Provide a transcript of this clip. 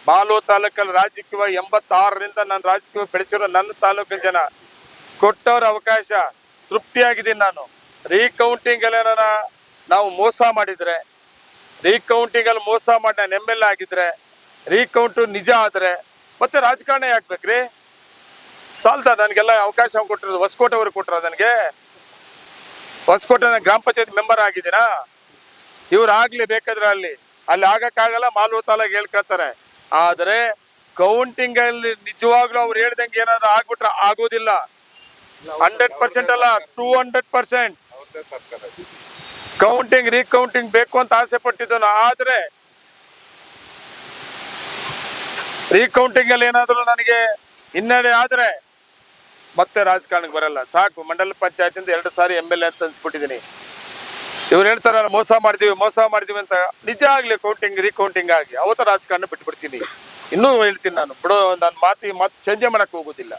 ಮಾಲೂರು ತಾಲೂಕಲ್ಲಿ ರಾಜಕೀಯವಾಗಿ 86ರಿಂದ ನಾನು ರಾಜಕೀಯ ಬೆಳೆಸಿರೋ ನನ್ನ ತಾಲೂಕಿನ ಜನ ಕೊಟ್ಟವ್ರ ಅವಕಾಶ ತೃಪ್ತಿಯಾಗಿದ್ದೀನಿ ನಾನು. ರೀಕೌಂಟಿಂಗ್ ಎಲ್ಲ ನಾವು ಮೋಸ ಮಾಡಿದ್ರೆ, ರೀಕೌಂಟಿಂಗ್ ಅಲ್ಲಿ ಮೋಸ ಮಾಡಿ ನಾನು MLA ಆಗಿದ್ರೆ, ರೀಕೌಂಟು ನಿಜ ಆದ್ರೆ ಮತ್ತೆ ರಾಜಕಾರಣ ಯಾಕ್ಬೇಕ್ರಿ? ಸಾಲ್ತಾ ನನಗೆಲ್ಲ ಅವಕಾಶ ಕೊಟ್ಟಿರೋದು ಹೊಸಕೋಟೆ ಅವ್ರಿಗೆ ಕೊಟ್ಟರು. ನನಗೆ ಹೊಸಕೋಟೆ ಗ್ರಾಮ ಪಂಚಾಯತ್ ಮೆಂಬರ್ ಆಗಿದ್ದೀನಾ? ಇವ್ರು ಆಗ್ಲಿ ಬೇಕಾದ್ರೆ ಅಲ್ಲಿ ಆಗಕ್ಕಾಗಲ್ಲ, ಮಾಲೂರು ತಾಲೂಕು ಹೇಳ್ಕೊಳ್ತಾರೆ. ಆದ್ರೆ ಕೌಂಟಿಂಗ್ ಅಲ್ಲಿ ನಿಜವಾಗ್ಲೂ ಅವ್ರು ಹೇಳ್ದಂಗೆ ಏನಾದ್ರು ಆಗ್ಬಿಟ್ರೆ ಆಗೋದಿಲ್ಲ. 100% ಅಲ್ಲ, 200% ಕೌಂಟಿಂಗ್ ರೀಕೌಂಟಿಂಗ್ ಬೇಕು ಅಂತ ಆಸೆ ಪಟ್ಟಿದ್ದನು. ಆದ್ರೆ ರೀಕೌಂಟಿಂಗ್ ಅಲ್ಲಿ ಏನಾದ್ರು ನನಗೆ ಹಿನ್ನಡೆ ಆದ್ರೆ ಮತ್ತೆ ರಾಜಕಾರಣಕ್ಕೆ ಬರಲ್ಲ. ಸಾಕು, ಮಂಡಲ ಪಂಚಾಯತಿಂದ 2 ಸಾರಿ MLA ಅಂತ ಅನ್ಸ್ಬಿಟ್ಟಿದೀನಿ. ಇವ್ರು ಹೇಳ್ತಾರಲ್ಲ ಮೋಸ ಮಾಡಿದೀವಿ ಅಂತ. ನಿಜ ಆಗ್ಲಿ ಕೌಂಟಿಂಗ್ ರೀಕೌಂಟಿಂಗ್ ಆಗಿ ಅವತ್ತು ರಾಜಕಾರಣ ಬಿಟ್ಬಿಡ್ತೀನಿ. ಇನ್ನೂ ಹೇಳ್ತೀನಿ ನಾನು, ಬಿಡೋ ನನ್ನ ಮಾತು ಚೇಂಜ್ ಮಾಡಕ್ ಹೋಗೋದಿಲ್ಲ.